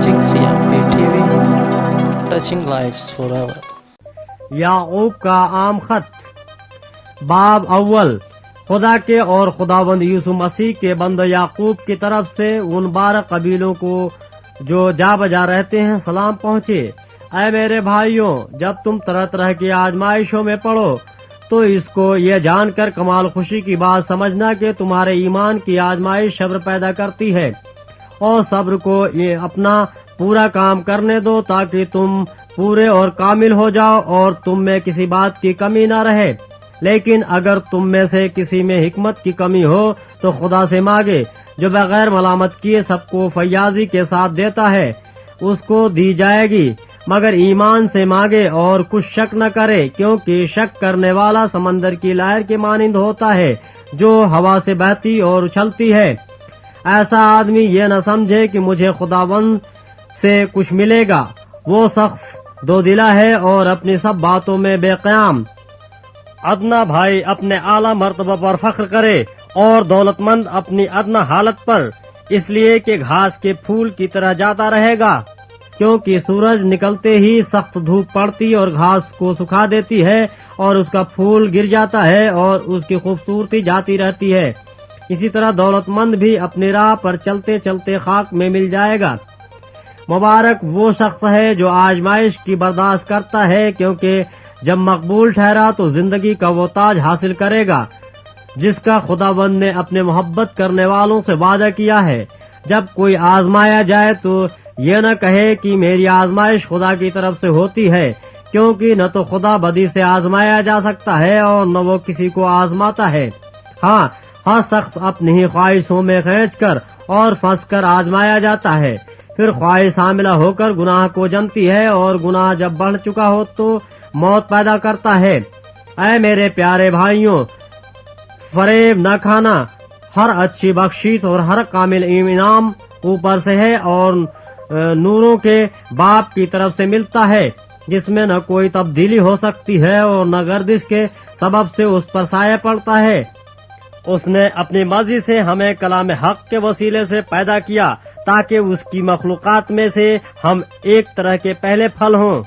watching CMP TV, touching lives forever. याकूब का आम खत बाब अव्वल। खुदा के और खुदावंद यीशु मसीह के बंदे याकूब की तरफ से उन 12 कबीलों को जो जा बजा रहते हैं सलाम पहुँचे। ऐ मेरे भाइयों, जब तुम तरह तरह की आजमाइशों में पड़ो तो इसको ये जानकर कमाल खुशी की बात समझना कि तुम्हारे ईमान की आजमाइश सब्र पैदा करती है, और सब्र को ये अपना पूरा काम करने दो ताकि तुम पूरे और कामिल हो जाओ और तुम में किसी बात की कमी न रहे। लेकिन अगर तुम में से किसी में हिकमत की कमी हो तो खुदा से मांगे, जो बगैर मलामत किए सबको फयाजी के साथ देता है, उसको दी जाएगी, मगर ईमान से मांगे और कुछ शक न करे, क्योंकि शक करने वाला समंदर की लहर के मानिंद होता है जो हवा से बहती और उछलती है। ऐसा आदमी ये न समझे कि मुझे खुदावंद से कुछ मिलेगा। वो शख्स दो दिला है और अपनी सब बातों में बेक़याम। अदना भाई अपने आला मर्तबा पर फख्र करे और दौलतमंद अपनी अदना हालत पर, इसलिए कि घास के फूल की तरह जाता रहेगा, क्योंकि सूरज निकलते ही सख्त धूप पड़ती और घास को सुखा देती है और उसका फूल गिर जाता है और उसकी खूबसूरती जाती रहती है। इसी तरह दौलतमंद भी अपनी राह पर चलते चलते खाक में मिल जाएगा। मुबारक वो शख्स है जो आजमाइश की बर्दाश्त करता है, क्योंकि जब मकबूल ठहरा तो जिंदगी का वो ताज हासिल करेगा जिसका खुदावंद ने अपने मोहब्बत करने वालों से वादा किया है। जब कोई आजमाया जाए तो ये न कहे कि मेरी आजमाइश खुदा की तरफ से होती है, क्योंकि न तो खुदा बदी से आजमाया जा सकता है और न वो किसी को आजमाता है। हाँ, हर शख्स अपनी ही ख्वाहिशों में खींच कर और फंस कर आजमाया जाता है। फिर ख्वाहिश शामिल होकर गुनाह को जनती है और गुनाह जब बढ़ चुका हो तो मौत पैदा करता है। ऐ मेरे प्यारे भाइयों, फरेब न खाना। हर अच्छी बख्शीश और हर कामिल इनाम ऊपर से है और नूरों के बाप की तरफ से मिलता है, जिसमें न कोई तब्दीली हो सकती है और न गर्दिश के सबब से उस पर साया पड़ता है। उसने अपनी मर्जी से हमें कलाम हक के वसीले से पैदा किया ताकि उसकी मखलूकात में से हम एक तरह के पहले फल हों।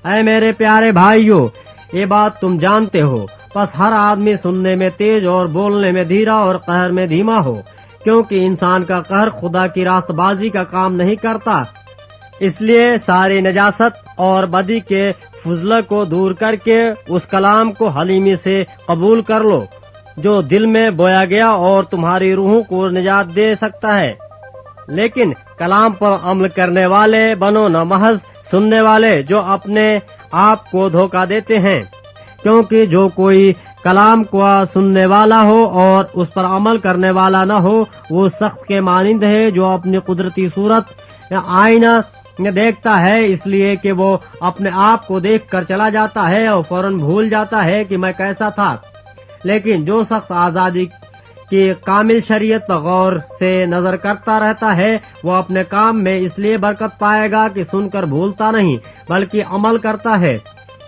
ऐ मेरे प्यारे भाइयों, ये बात तुम जानते हो, बस हर आदमी सुनने में तेज और बोलने में धीरा और कहर में धीमा हो, क्योंकि इंसान का कहर खुदा की रास्तबाजी का काम नहीं करता। इसलिए सारी नजासत और बदी के फुजला को दूर करके उस कलाम को हलीमी से कबूल कर लो जो दिल में बोया गया और तुम्हारी रूहों को निजात दे सकता है। लेकिन कलाम पर अमल करने वाले बनो, न महज सुनने वाले जो अपने आप को धोखा देते हैं, क्योंकि जो कोई कलाम को सुनने वाला हो और उस पर अमल करने वाला न हो, वो शख्स के मानिंद है जो अपनी कुदरती सूरत या आईना देखता है, इसलिए कि वो अपने आप को देख कर चला जाता है और फौरन भूल जाता है कि मैं कैसा था। लेकिन जो शख्स आजादी की कामिल शरीयत पर गौर से नजर करता रहता है, वो अपने काम में इसलिए बरकत पाएगा कि सुनकर भूलता नहीं बल्कि अमल करता है।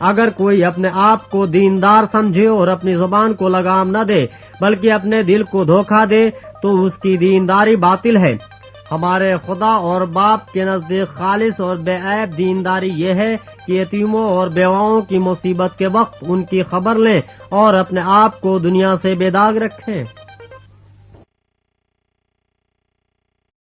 अगर कोई अपने आप को दीनदार समझे और अपनी जुबान को लगाम न दे बल्कि अपने दिल को धोखा दे तो उसकी दीनदारी बातिल है। हमारे खुदा और बाप के नजदीक खालिस और बेऐब दीनदारी ये है कि यतीमों और बेवाओं की मुसीबत के वक्त उनकी खबर लें और अपने आप को दुनिया से बेदाग रखें।